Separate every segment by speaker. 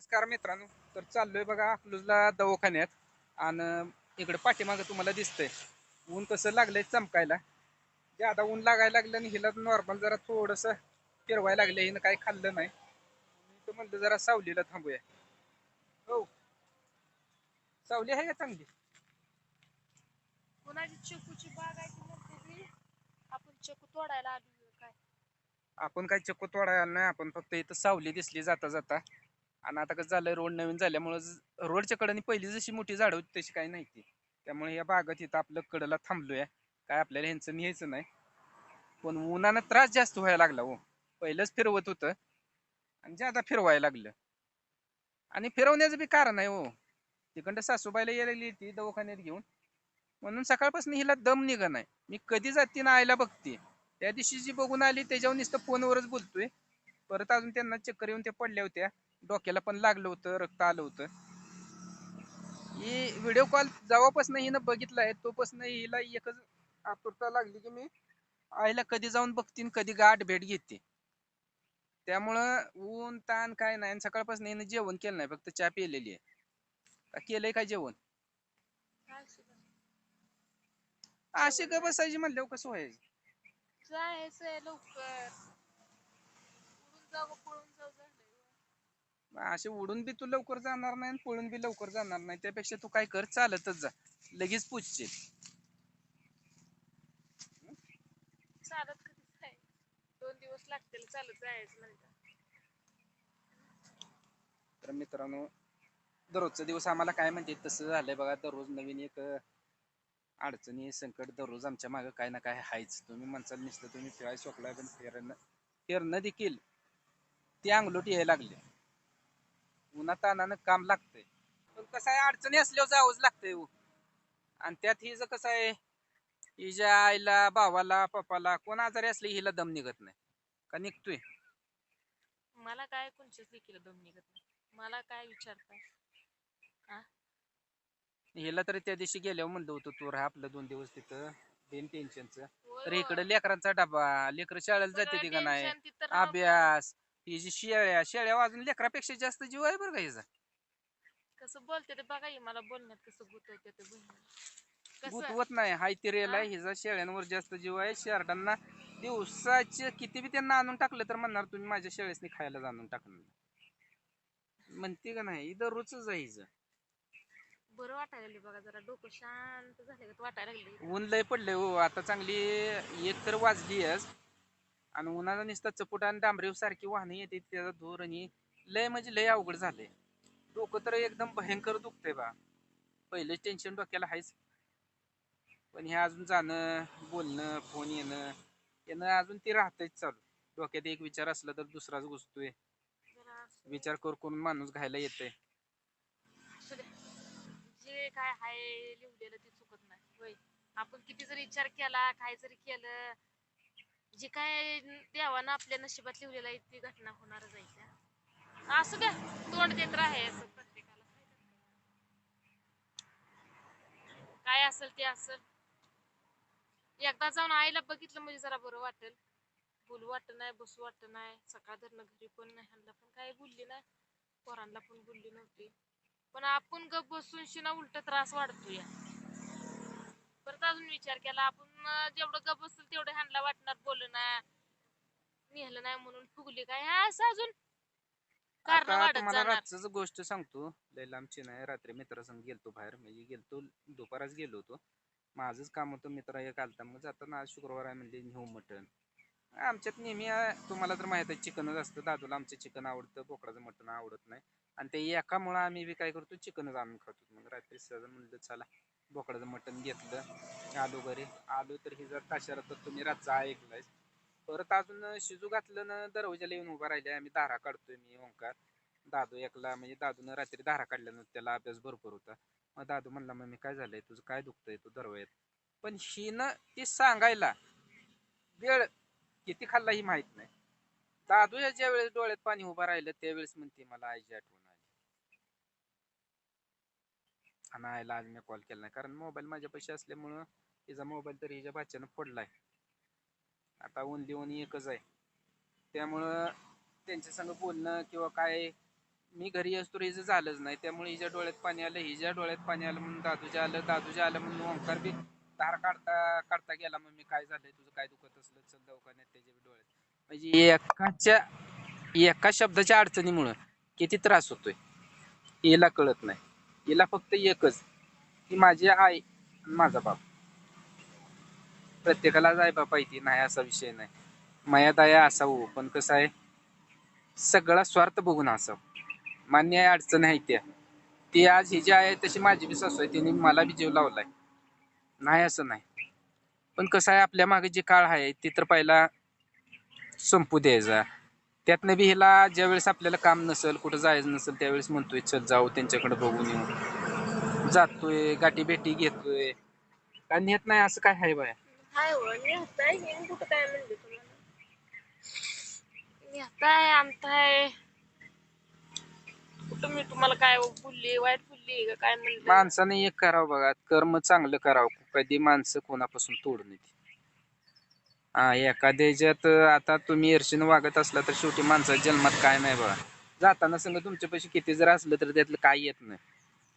Speaker 1: नमस्कार मित्रांनो. तर चाललोय बघा अकलूजला दवाखान्यात. आणि इकडे पाठीमागं तुम्हाला दिसतंय ऊन कसं लागलंय चमकायला. ज्यादा ऊन लागायला लागलं आणि हिला नॉर्मल जरा थोडस फिरवायला लागले. हिनं काही खाल्लं नाही. मी तर म्हणलं जरा सावलीला थांबूया. हो, सावली आहे का चांगली?
Speaker 2: कोणाची चिकूची बाग आहे ती म्हणते ती आपण चिकू तोडायला आलो काय.
Speaker 1: आपण काही चक्क तोडायला नाही. आपण फक्त इथं सावली दिसली जाता जाता. आणि आता कसं झालंय, रोड नवीन झाल्यामुळं रोडच्या कडेने पहिली जशी मोठी झाडं होती तशी काही नाही ती. त्यामुळे या बागात इथं आपलं कडेला थांबलोय. काय आपल्याला ह्यांचं न्यायचं नाही. पण उन्हानं त्रास जास्त व्हायला लागला हो. पहिलंच फिरवत होतं आणि ज्यादा फिरवायला लागलं. आणि फिरवण्याचं बी कारण आहे हो. तिकडं सासूबाईला यायला लागली ती दवाखान्यात घेऊन, म्हणून सकाळपासून हिला दम निघा नाही. मी कधी जाते ना आईला बघते. त्या दिवशी जी बघून आली त्याच्यावर नुसतं फोनवरच बोलतोय. परत अजून त्यांना चक्कर येऊन त्या पडल्या होत्या. डोक्याला पण लागलं होतं, रक्त आलं होतं. ही व्हिडिओ कॉल जेव्हापासून हिनं बघितलाय तोपासून हिला एकच आतुरता लागली की मी आईला कधी जाऊन बघतीन, कधी गाठ भेट घेते. त्यामुळं ऊन ताण काय नाही. आणि सकाळपासून हिनं जेवण केलं नाही, फक्त चहा पिलेली आहे. का केलंय काय जेवण?
Speaker 2: काय सुद्धा
Speaker 1: अशी
Speaker 2: जेवण
Speaker 1: ग
Speaker 2: नाही
Speaker 1: बसायची म्हणल्यावर कसं व्हायचं?
Speaker 2: जायचंय लवकर. उडून जाऊ पळून जाऊ झालंय.
Speaker 1: असे उडून बी तू लवकर जाणार नाही आणि पळून बी लवकर जाणार नाही. त्यापेक्षा तू काय कर, चालतच जा, लगेच पोचशील.
Speaker 2: चालत कधीच नाही. 2 दिवस लागतील चालत जायचं म्हणलं.
Speaker 1: तर मित्रांनो, दररोजचा दिवस आम्हाला काय म्हणते तसं झालंय बघा. दररोज नवीन एक अडचणी संकट दररोज आमच्या मागे काय ना काय हायच. तुम्ही म्हणसाल नुसतं तुम्ही फिराय सोकलाय, पण फिरणं देखील ते अंगलोट यायला लागले. उन्हातानानं काम लागतंय. पण कसं आहे, अडचणी असल्यावर जावंच लागतंय हो. आणि त्यात हिचं कसं आहे, हिच्या आईला भावाला पप्पाला कोण आजारी असले हिला दम निघत नाही. का निघतोय?
Speaker 2: मला काय कोणच्याच लेकीला दम निघत नाही. मला काय विचारताय आ?
Speaker 1: हिला तरी त्या दिवशी गेल्यावर म्हणलं होतं तू राहा आपलं 2 दिवस तिथं, बिन टेन्शनचं.
Speaker 2: होय
Speaker 1: तर
Speaker 2: व.
Speaker 1: इकडे लेकरांचा डबा, लेकर शाळेला जाते
Speaker 2: सगळं
Speaker 1: ती का नाही,
Speaker 2: टेन्शन तिथं राहून
Speaker 1: अभ्यास, हिची शेळ्या वाजून लेकरापेक्षा जास्त जीव आहे बरं का हिचा.
Speaker 2: कसं बोलते ते बघा. मला बोलण्यात कसं गुतवते ते बहिणी कसं.
Speaker 1: गुतवत नाही, हाय ती रेल
Speaker 2: आ
Speaker 1: आहे. हिचा शेळ्यांवर जास्त जीव आहे. शेरडांना दिवसाचे किती बी त्यांना आणून टाकलं तर म्हणणार तुम्ही माझ्या शेळ्यासनी खायला आणून टाकणार. म्हणते का नाही, दररोजच आहे हिचं.
Speaker 2: बरं वाटायला लागले बघा. जरा डोकं शांत झाले वाटायला लागले.
Speaker 1: ऊन लय पडलंय हो. आता चांगली एक तर वाजलीयच. आणि उन्हाचा नुसता चपुटा आणि डांबरीव सारखी वाहनं येते, त्याचा धूर आणि लय म्हणजे लय अवघड झालंय. डोकं तर एकदम भयंकर दुखतंय बा. पहिलेच टेन्शन डोक्याला आहेच. पण हे अजून जाणं, बोलणं, फोन येणं, येणं अजून ते राहतंयच चालू. डोक्यात एक विचार असला तर दुसराच घुसतोय.
Speaker 2: जरा असू दे.
Speaker 1: विचार करून माणूस घायला येतंय.
Speaker 2: असू दे. जे काय हाय लिवलेलं ते चुकत नाही होय. आपण किती जरी विचार केला, काय जरी केलं, जे काय देवानं आपल्या नशिबात लिवलेलं आहे ती घटना होणारच आहे त्या. असू द्या. तोंड देत राहायचं प्रत्येकाला. काय असेल ते असेल. एकदा जाऊन आईला बघितलं म्हणजे जरा बरं वाटेल. बोलू वाटत नाही, बसू वाटत नाही. सकाळ धरणं घरी पण नाही, ह्यांना पण काही बोलली नाही, पोरांना पण बोलली नव्हती. पण आपण गप बसून शिना उलट त्रास वाढतोय. परत अजून विचार केला आपण, जेवढं गप बसतील तेवढं ह्यांना वाटणार बोललं नाही, नेहलं नाही म्हणून फुगली काय, ह्या असं अजून कारण
Speaker 1: आता
Speaker 2: वाढत
Speaker 1: तुम्हाला
Speaker 2: जाणार.
Speaker 1: रातच गोष्ट सांगतो. लय लांबची नाही. रात्री मित्रासंग गेलतो बाहेर, म्हणजे गेलतो दुपारच गेलो होतो. माझंच काम होतं. मित्र एक आलता, मग जाताना आज शुक्रवार आहे म्हणजे घेऊ मटण. आमच्यात नेहमी तुम्हाला तर माहित आहे चिकनच असतं. दादूला आमचं चिकन आवडतं, बोकडाचं मटण आवडत नाही. आणि ते एकामुळं आम्ही बी काय करतो, चिकनच आणून खातो. मग रात्री सहज म्हणलं चला बोकडाचं मटण घेतलं. आलो घरी. आलो तर ही जर ताशाला तर तुम्ही रातचा ऐकलाय. परत अजून शिजू घातलं ना, दरवाजाला येऊन उभा राहिले. आम्ही धारा काढतोय, मी ओंकार. दादू एकला, म्हणजे दादून रात्री धारा काढल्या नव्हत्या, त्याला अभ्यास भरपूर होता. मग दादू म्हणला मग मी काय झालंय तुझं, काय दुखतंय तू दरवाजात. पण हिनं ती सांगायला वेळ किती खाल्ला ही माहित नाही. दादू ज्या वेळेस डोळ्यात पाणी उभं राहिलं त्यावेळेस म्हणते मला आईची आठवण आली. आणि आईला आज मी कॉल केला नाही, कारण मोबाईल माझ्या पैसे असल्यामुळं तिचा मोबाईल तर हिच्या बाच्यानं फोडलाय. आता ओनली ओन एकच आहे. त्यामुळं त्यांच्या संग बोलणं किंवा काय मी घरी असतो हिचं झालंच नाही, त्यामुळे हिच्या डोळ्यात पाणी आलं, हिच्या डोळ्यात पाणी आलं म्हणून दादूच्या आलं म्हणून ओंकार बी धार काढता काढता गेला. मग मी काय झालंय तुझं, काय दुखत असलं चल दवाखान्यात, त्याच्या बी डोळ्यात. म्हणजे एका शब्दाच्या अडचणीमुळं किती त्रास होतोय हिला कळत नाही. हिला फक्त एकच की माझी आई आणि माझा बाप. प्रत्येकालाच आई बाप आहे ती नाही असा विषय नाही, माया दया असावं, पण कसं आहे सगळा स्वार्थ बघून असावं. मान्य आहे अडचण आहे त्या, ती आज ही जी आहे तशी माझी बी सासू आहे, तिने मला बी जीव लावलाय, नाही असं नाही. पण कसं आहे आपल्या मागे जे काळ आहे ते तर पहिला संपू द्यायचा. त्यातनं बी हिला ज्यावेळेस आपल्याला काम नसेल, कुठं जायचं नसेल, त्यावेळेस म्हणतोय चल जाऊ त्यांच्याकडे बघून येऊ, जातोय गाठी भेटी घेतोय. का नेत नाही असं काय आहे बाया?
Speaker 2: हाय हो, नेहताय हे कुठं काय म्हणले तुम्हाला, नेहताय आणताय कुठं मी तुम्हाला काय बोलली, वाईट बोलली का काय म्हणलं?
Speaker 1: माणसाने एक करावं बघा, कर्म चांगलं करावं, कधी माणसं कोणापासून तोडून येते. हा एखाद्याच्यात आता तुम्ही ईर्षेने वागत असला तर शेवटी माणसाच्या जन्मात काय नाही बघा. जाताना संग तुमच्यापाशी किती जर असलं तर त्यातलं काय येत नाही.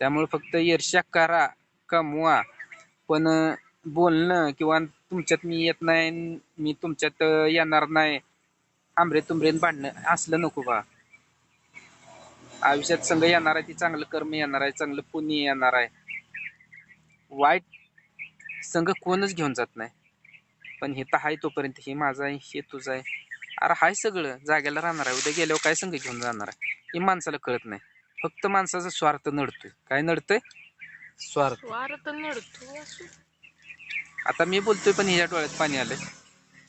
Speaker 1: त्यामुळे फक्त ईर्ष्या करा, कमवा, पण बोलणं किंवा तुमच्यात मी येत नाही, मी तुमच्यात येणार नाही, आमरे तुमरेन भांडणं असलं नको बा. आयुष्यात संघ येणार आहे ती चांगलं कर्म येणार आहे, चांगलं पुण्य येणार आहे. वाईट संघ कोणच घेऊन जात नाही. पण हे तर आहे तोपर्यंत हे माझं आहे, हे तुझं आहे, अरे हाय सगळं जाग्याला राहणार आहे, उद्या गेल्यावर काय संघ घेऊन जाणार आहे हे माणसाला कळत नाही. फक्त माणसाचा स्वार्थ नडतोय. काय नडतंय? स्वार्थ.
Speaker 2: स्वार्थ नडतो.
Speaker 1: आता मी बोलतोय पण हिच्या डोळ्यात पाणी आलंय,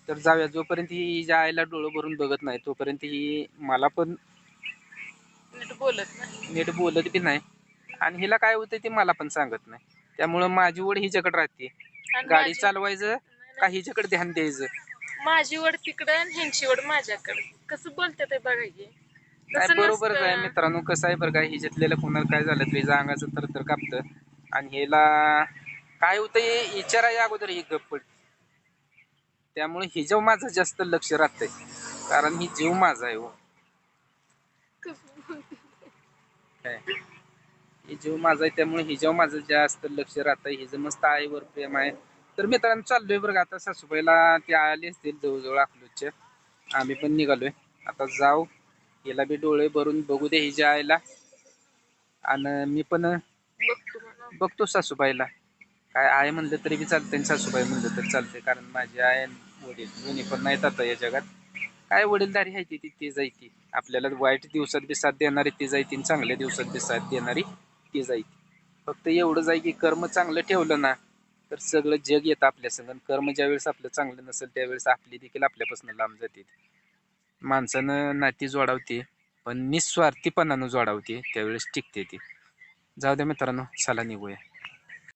Speaker 1: तर जाऊया. जोपर्यंत ही हिच्या आईला डोळं भरून बघत नाही तोपर्यंत ही मला पण नीट बोलत बी नाही, आणि हिला काय होतंय ते मला पण सांगत नाही. त्यामुळं माझी ओढ हिच्याकडे राहते, गाडी चालवायचं का हिच्याकडे ध्यान द्यायचं.
Speaker 2: माझी ओढ तिकडं आणि ह्यांची ओढ माझ्याकडे. कसं बोलते ते बघा की.
Speaker 1: नाही बरोबरच आहे मित्रांनो. कसं आहे बरं का, हिच्यातलेलं कोणाला काय झालं तरी अंगाचं थरथर कापतं, आणि हिला काय होतंय विचाराच्या अगोदर ही गप्प पडते. त्यामुळे हिच्यावर माझं जास्त लक्ष राहतंय, कारण ही जीव माझा आहे हो. काय ही जीव माझा आहे, त्यामुळे हिच्यावर माझं जास्त लक्ष राहतंय. हिचं मस्त आईवर प्रेम आहे. तर मित्रांनो चाललोय बरं का आता सासूबाईला, ते आले असतील जवळजवळ अकलूजच्या, आम्ही पण निघालोय आता. जाऊ हिला बी डोळे भरून बघू दे हिच्या आईला, आणि मी पण बघतो सासूबाईला. काय आहे म्हणलं तरी बी चालतंय आणि सासूबाई म्हणलं तरी चालतंय, कारण माझी आई वडील दोन्ही पण नाहीत आता या जगात. काय वडीलधारी आहे ती जायती, आपल्याला वाईट दिवसात बी साथ देणारी ती जायती, चांगल्या दिवसात बी साथ देणारी ती जायती. फक्त एवढंच आहे की कर्म चांगलं ठेवलं ना तर सगळं जग येतं आपल्या संग. कर्म ज्यावेळेस आपलं चांगलं नसेल त्यावेळेस आपली देखील आपल्यापासून लांब जाते. माणसानं नाती जोडावते पण निस्वार्थीपणानं जोडावते, त्यावेळेस टिकते ती. जाऊ द्या मित्रांनो, चला निघूया.